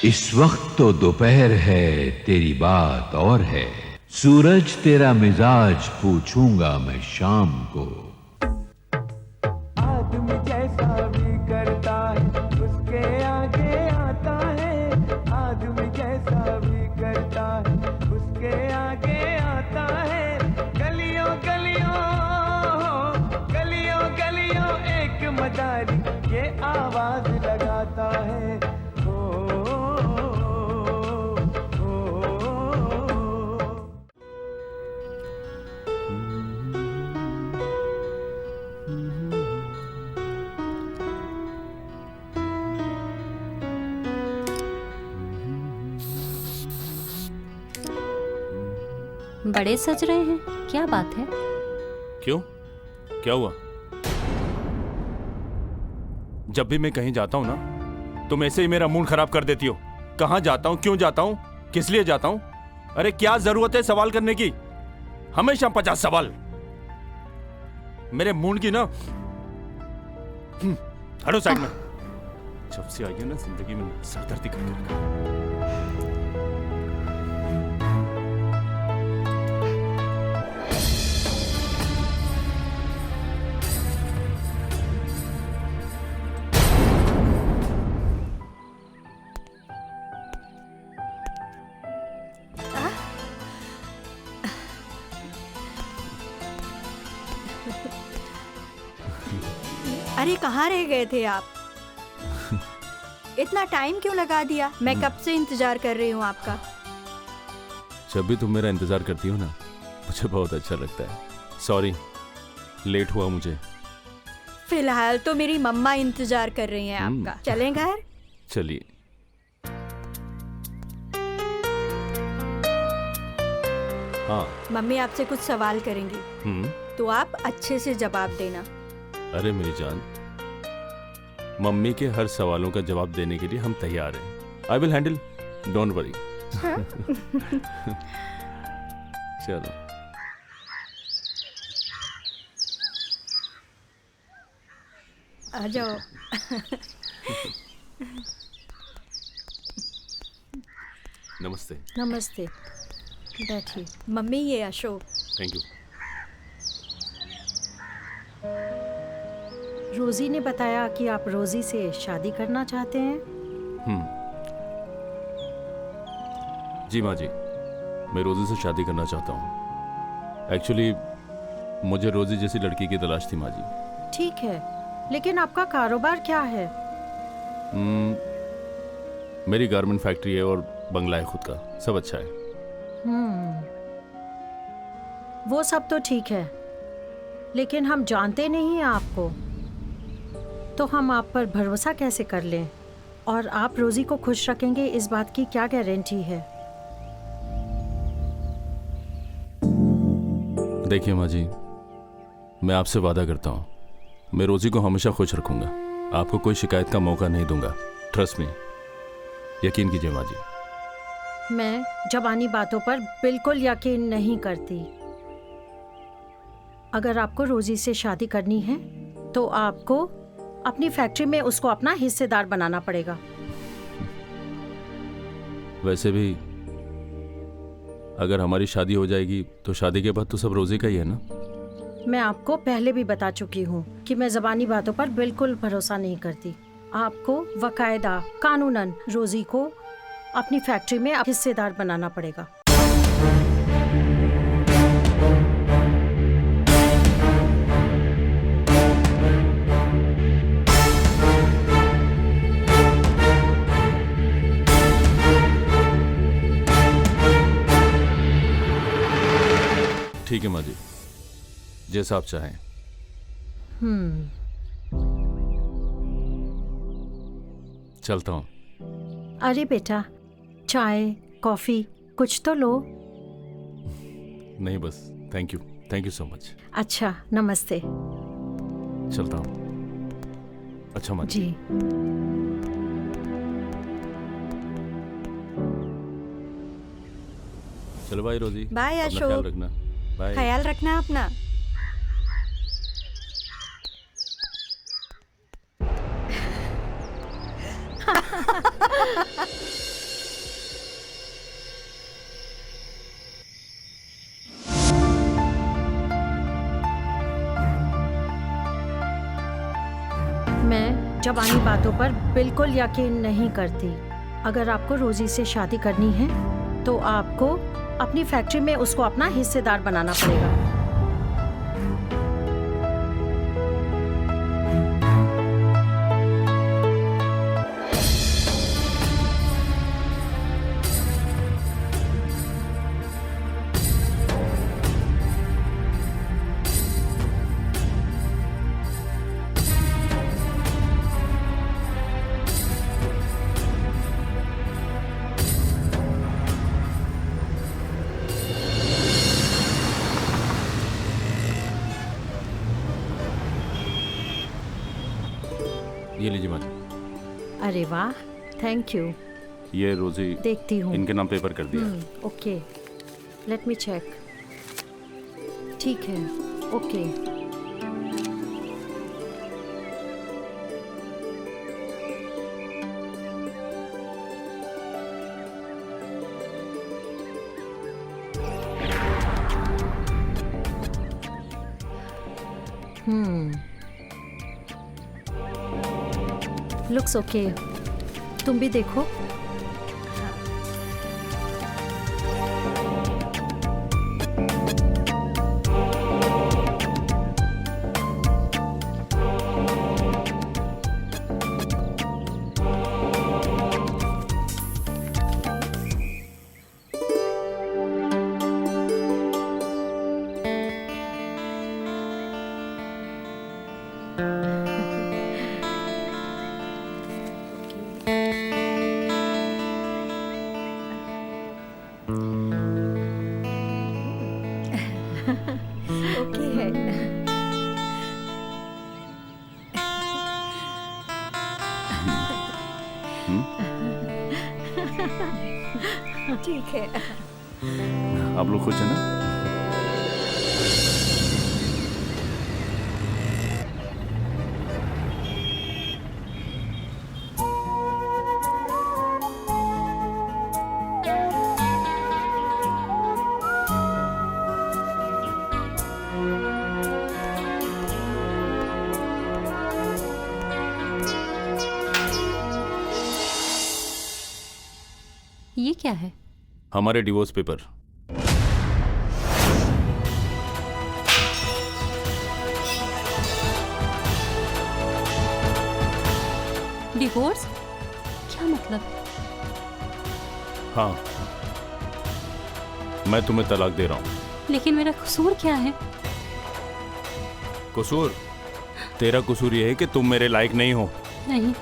इस वक्त तो दोपहर है, तेरी बात और है। सूरज तेरा मिजाज पूछूंगा मैं शाम को। आदमी जैसा भी करता है उसके आगे आता है। आदमी जैसा भी करता है उसके आगे आता है। गलियों गलियों गलियों गलियों एक मदारी ये आवाज लगाता है। बड़े सज रहे हैं, क्या बात है? क्यों? क्या हुआ? जब भी मैं कहीं जाता हूँ ना, तुम ऐसे ही मेरा मूड खराब कर देती हो। कहाँ जाता हूँ, क्यों जाता हूँ, किस लिए जाता हूँ? अरे क्या जरूरत है सवाल करने की? हमेशा 50 सवाल। मेरे मूड की ना हटो साइड में। जब से आई है ना जिंदगी में सरदर्दी कर रखा। अरे कहाँ रह गए थे आप? इतना टाइम क्यों लगा दिया? मैं कब से इंतजार कर रही हूँ आपका। जब भी तुम मेरा इंतजार करती हो ना, मुझे बहुत अच्छा लगता है। सॉरी, लेट हुआ मुझे। फिलहाल तो मेरी मम्मा इंतजार कर रही हैं आपका। चलें घर? चलिए। हाँ। मम्मी आपसे कुछ सवाल करेंगी, तो आप अच्छे से जवाब देना। अरे मेरी जान, मम्मी के हर सवालों का जवाब देने के लिए हम तैयार हैं। I will handle, don't worry. चलो। आ जाओ। नमस्ते। नमस्ते, बैठिए। मम्मी ये अशोक। Thank you. रोजी ने बताया कि आप रोजी से शादी करना चाहते हैं। जी माँ जी, मैं रोजी से शादी करना चाहता हूँ। एक्चुअली मुझे रोजी जैसी लड़की की तलाश थी माँ जी। ठीक है, लेकिन आपका कारोबार क्या है? मेरी गारमेंट फैक्ट्री है और बंगला है खुद का, सब अच्छा है। वो सब तो ठीक है, लेकिन हम जानते नहीं हैं आपको, तो हम आप पर भरोसा कैसे कर लें? और आप रोजी को खुश रखेंगे इस बात की क्या गारंटी है? देखिए माँ जी, मैं आपसे वादा करता हूँ, मैं रोजी को हमेशा खुश रखूंगा। आपको कोई शिकायत का मौका नहीं दूंगा। ट्रस्ट मी, यकीन कीजिए माँ जी। मैं ज़बानी बातों पर बिल्कुल यकीन नहीं करती। अगर आपको रोजी से शादी करनी है तो आपको अपनी फैक्ट्री में उसको अपना हिस्सेदार बनाना पड़ेगा। वैसे भी अगर हमारी शादी हो जाएगी तो शादी के बाद तो सब रोजी का ही है ना। मैं आपको पहले भी बता चुकी हूँ कि मैं ज़बानी बातों पर बिल्कुल भरोसा नहीं करती। आपको वकायदा कानूनन रोजी को अपनी फैक्ट्री में हिस्सेदार बनाना पड़ेगा। ठीक है माँ जी, जैसा आप चाहें। चलता हूँ। अरे बेटा, चाय कॉफी कुछ तो लो। नहीं बस, थैंक यू सो मच। अच्छा, नमस्ते। चलता हूँ। अच्छा माँ जी। चलो बाय रोजी। बाय अपना ख्याल अशोक। रखना। बाय। ख्याल रखना अपना। जबानी बातों पर बिल्कुल यकीन नहीं करती। अगर आपको रोजी से शादी करनी है तो आपको अपनी फैक्ट्री में उसको अपना हिस्सेदार बनाना पड़ेगा। ये लीजिए मैडम। अरे वाह, थैंक यू। ये रोजी देखती हूँ। इनके नाम पेपर कर दिया। Okay, let me check. ठीक है, ओके। Looks okay. तुम भी देखो। ओके है। ठीक है। आप लोग खुश हैं ना? ये क्या है? हमारे डिवोर्स पेपर। डिवोर्स? क्या मतलब? हाँ, मैं तुम्हें तलाक दे रहा हूँ। लेकिन मेरा कसूर क्या है? कसूर? तेरा कसूर ये है कि तुम मेरे लायक नहीं हो, नहीं,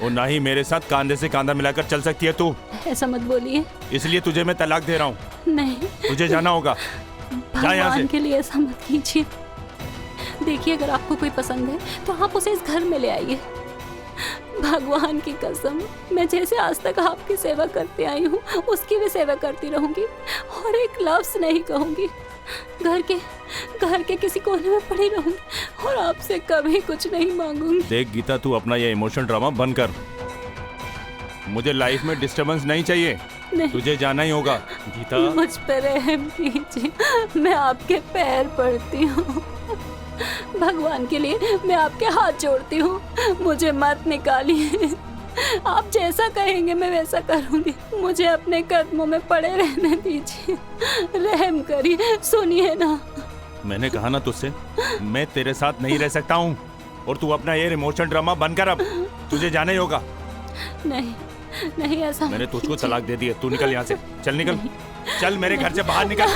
और ना ही मेरे साथ कांधे से कांधा मिलाकर चल सकती है तू। ऐसा मत बोलिए। इसलिए तुझे मैं तलाक दे रहा हूँ। नहीं, तुझे जाना होगा। जा यहाँ भगवान से। के लिए ऐसा मत कीजिए। देखिए, अगर आपको कोई पसंद है तो आप उसे इस घर में ले आइए। भगवान की कसम, मैं जैसे आज तक आपकी सेवा करती आई हूँ उसकी भी सेवा करती रहूंगी और एक लफ्ज नहीं कहूंगी। घर के किसी कोने में पड़ी रहूंगी और आपसे कभी कुछ नहीं मांगूंगी। देख गीता, तू अपना ये इमोशनल ड्रामा बंद कर। मुझे लाइफ में डिस्टरबेंस नहीं चाहिए। नहीं। तुझे जाना ही होगा गीता। मुझ पर रहम कीजिए, मैं आपके पैर पड़ती हूँ। भगवान के लिए मैं आपके हाथ जोड़ती हूँ, मुझे मत निकालिए। आप जैसा कहेंगे मैं वैसा करूँगी। मुझे अपने कदमों में पड़े रहने दीजिए, रहम करिए, सुनिए ना। मैंने कहा ना तुझसे, मैं तेरे साथ नहीं रह सकता हूँ, और तू अपना ये इमोशनल ड्रामा बंद कर। अब तुझे जाना ही होगा। नहीं नहीं, ऐसा मैंने मत तुझको कीजिए। तलाक दे दी है। तू निकल यहाँ से, चल निकल। चल मेरे घर से बाहर निकल।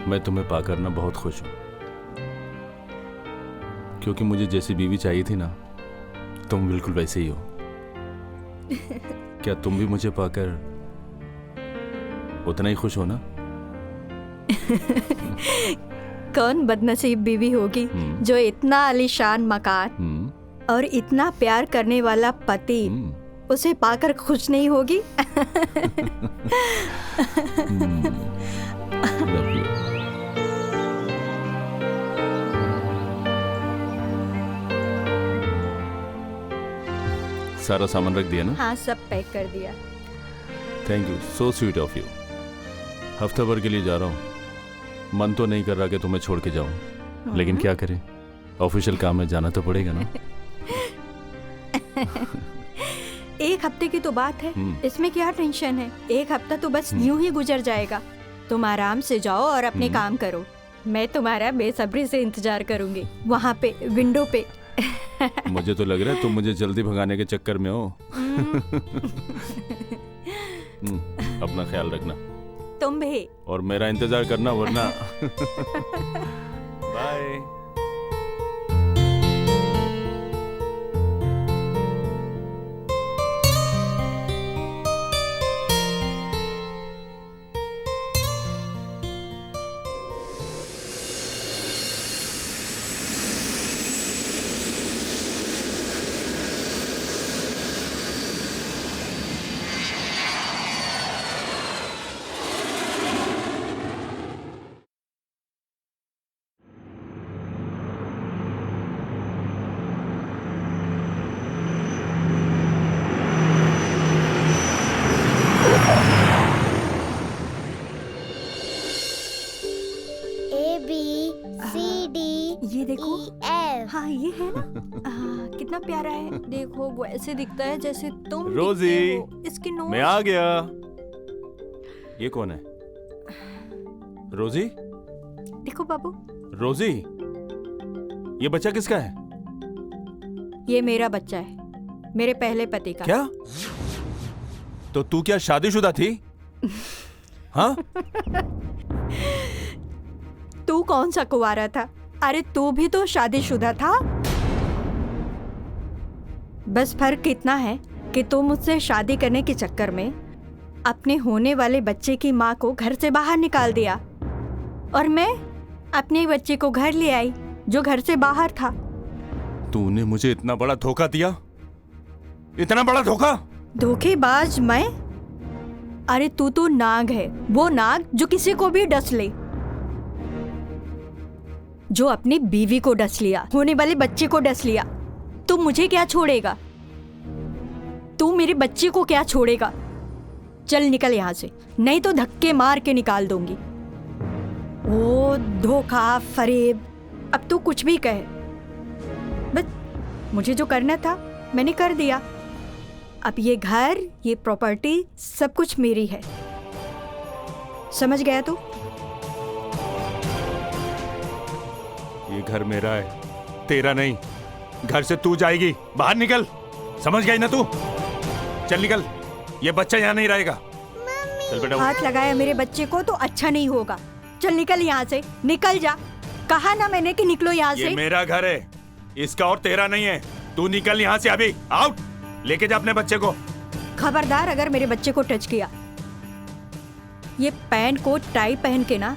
मैं तुम्हें पाकर ना बहुत खुश हूं, क्योंकि मुझे जैसी बीवी चाहिए थी ना, तुम बिल्कुल वैसे ही हो। क्या तुम भी मुझे पाकर उतना ही खुश हो ना? कौन बदनसीब बीवी होगी जो इतना आलीशान मकान और इतना प्यार करने वाला पति उसे पाकर खुश नहीं होगी। Love you. सारा सामान रख दिया ना? हाँ, सब पैक कर दिया। Thank you, so sweet of you. हफ्ता भर के लिए जा रहा हूँ। मन तो नहीं कर रहा कि तुम्हें छोड़ के जाऊं, लेकिन क्या करें, ऑफिशियल काम में जाना तो पड़ेगा ना। एक हफ्ते की तो बात है, इसमें क्या टेंशन है। एक हफ्ता तो बस यूं ही गुजर जाएगा। तुम आराम से जाओ और अपने काम करो। मैं तुम्हारा बेसब्री से इंतजार करूंगी वहाँ पे विंडो पे। मुझे तो लग रहा है तुम मुझे जल्दी भगाने के चक्कर में हो। अपना ख्याल रखना। तुम भी। और मेरा इंतजार करना, वरना। बाय। ये देखो, E-F। हाँ ये है ना। कितना प्यारा है। देखो वो ऐसे दिखता है जैसे तुम रोजी, दिखते हो। इसकी नोच। मैं आ गया। ये कौन है? रोजी? देखो बाबू, रोजी, ये बच्चा किसका है? ये मेरा बच्चा है, मेरे पहले पति का। क्या? तो तू क्या शादीशुदा थी? हाँ? तू कौन सा कुंवारा था? अरे तू भी तो शादीशुदा था। बस फर्क इतना है कि तू मुझसे शादी करने के चक्कर में अपने होने वाले बच्चे की माँ को घर से बाहर निकाल दिया, और मैं अपने बच्चे को घर ले आई जो घर से बाहर था। तूने मुझे इतना बड़ा धोखा दिया? इतना बड़ा धोखा? धोखेबाज मैं? अरे तू तो नाग है, वो नाग जो किसी को भी डस ले, जो अपनी बीवी को डस लिया, होने वाले बच्चे को डस लिया। तू मुझे क्या छोड़ेगा? तू मेरे बच्चे को क्या छोड़ेगा? चल निकल यहाँ से, नहीं तो धक्के मार के निकाल दूंगी। ओ धोखा, फरेब, अब तू कुछ भी कहे, बस मुझे जो करना था मैंने कर दिया। अब ये घर, ये प्रॉपर्टी, सब कुछ मेरी है। समझ गया तू? ये घर मेरा है, तेरा नहीं। घर से तू जाएगी, बाहर निकल। समझ गई ना तू? चल निकल, ये बच्चा यहाँ नहीं रहेगा। चल बेटा। हाथ लगाया मेरे बच्चे को तो अच्छा नहीं होगा। चल निकल यहाँ से, निकल जा। कहा ना मैंने कि निकलो यहाँ ये से। मेरा घर है, इसका और तेरा नहीं है। तू निकल यहाँ से अभी, आउट। लेके जा अपने बच्चे को। खबरदार अगर मेरे बच्चे को टच किया। ये पैंट कोट टाई पहन के ना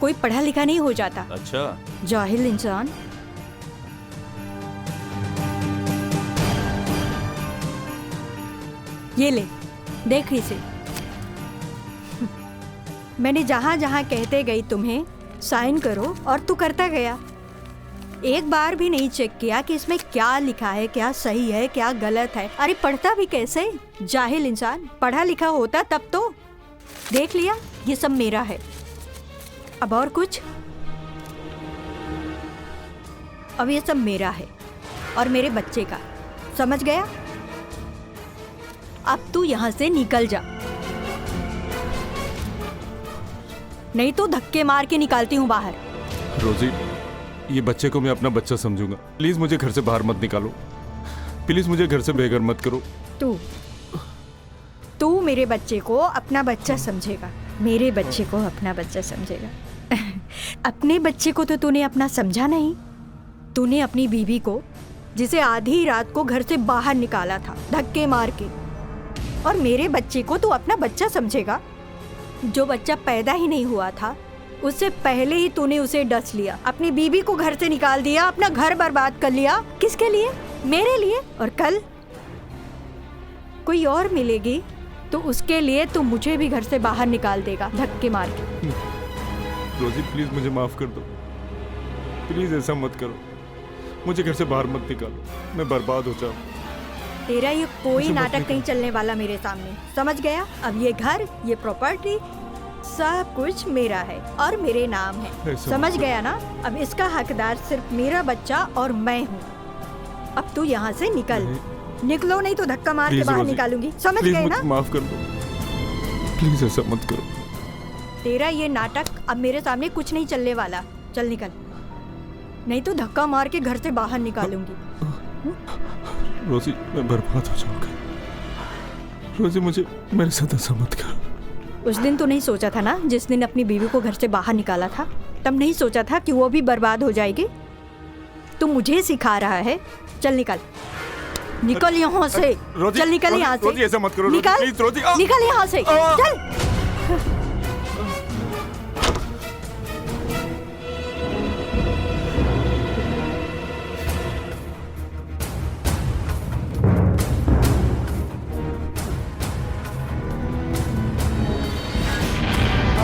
कोई पढ़ा लिखा नहीं हो जाता। अच्छा, जाहिल इंसान। ये ले, देख इसे। मैंने जहां जहां कहते गई तुम्हें साइन करो, और तू करता गया। एक बार भी नहीं चेक किया कि इसमें क्या लिखा है, क्या सही है, क्या गलत है। अरे पढ़ता भी कैसे? जाहिल इंसान। पढ़ा लिखा होता तब तो। देख लिया, ये सब मेरा है। अब और कुछ? अब ये सब मेरा है और मेरे बच्चे का। समझ गया? अब तू यहाँ से निकल जा, नहीं तो धक्के मार के निकालती हूँ बाहर। रोजी, ये बच्चे को मैं अपना बच्चा समझूंगा। प्लीज मुझे घर से बाहर मत निकालो। प्लीज मुझे घर से बेघर मत करो। तू मेरे बच्चे को अपना बच्चा समझेगा, मेरे बच्चे को अपना बच्चा समझेगा। अपने बच्चे को तो तूने अपना समझा नहीं। तूने अपनी बीवी को, जिसे आधी रात को घर से बाहर निकाला था धक्के मार के, और मेरे बच्चे को तू अपना बच्चा समझेगा? जो बच्चा पैदा ही नहीं हुआ था उससे पहले ही तूने उसे डस लिया, अपनी बीवी को घर से निकाल दिया, अपना घर बर्बाद कर लिया। किसके लिए? मेरे लिए। और कल कोई और मिलेगी तो उसके लिए तू मुझे भी घर से बाहर निकाल देगा धक्के मार के। रोजी प्लीज मुझे माफ कर दो, प्लीज ऐसा मत करो, मुझे घर से बाहर मत निकालो, मैं बर्बाद हो जाऊँ। तेरा ये कोई नाटक नहीं चलने वाला मेरे सामने, समझ गया? अब ये घर, ये प्रॉपर्टी, सब कुछ मेरा है और मेरे नाम है, समझ गया ना? अब इसका हकदार सिर्फ मेरा बच्चा और मैं हूँ। अब तू यहाँ से निकल। निकलो नहीं तो धक्का मार के बाहर निकालूंगी, समझ गए ना? माफ कर दो, प्लीज ऐसा मत करो। तेरा ये नाटक अब मेरे सामने कुछ नहीं चलने वाला। चल निकल, नहीं तो धक्का मार के घर से बाहर निकालूंगी। रोजी मैं बर्बाद हो जाऊंगा। रोजी मुझे मेरे साथ ऐसा मत कर। उस दिन तो नहीं सोचा था ना, जिस दिन अपनी बीवी को घर से बाहर निकाला था, तब नहीं सोचा था कि वो भी बर्बाद हो जाएगी। तू मुझे सिखा रहा है। चल निकल, निकल यहाँ से। चल निकल यहाँ से। रोजी ऐसा मत करो, निकल, प्लीज रोजी। निकल यहाँ से, चल।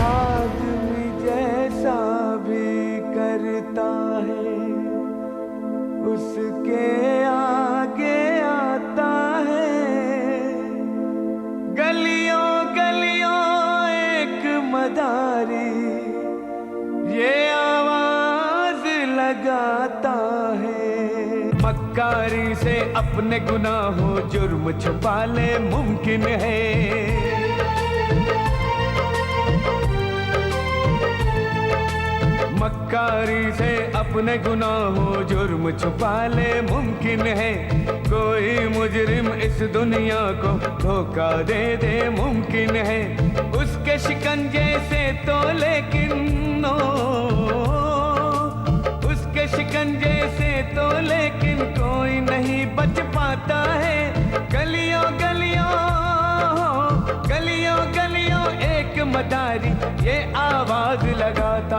आदमी जैसा भी करता है उसके आगे आता है। गलियों गलियों एक मदारी ये आवाज लगाता है। मक्कारी से अपने गुनाहों जुर्म छुपा ले मुमकिन है। मक्कारी से अपने गुनाहों जुर्म छुपा ले मुमकिन है। कोई मुजरिम इस दुनिया को धोखा दे दे मुमकिन है। उसके शिकंजे से तो लेकिन उसके शिकंजे से तो लेकिन कोई नहीं बच पाता है। गलियों गलियों गलियों गलियों एक मदारी ये आवाज लगाता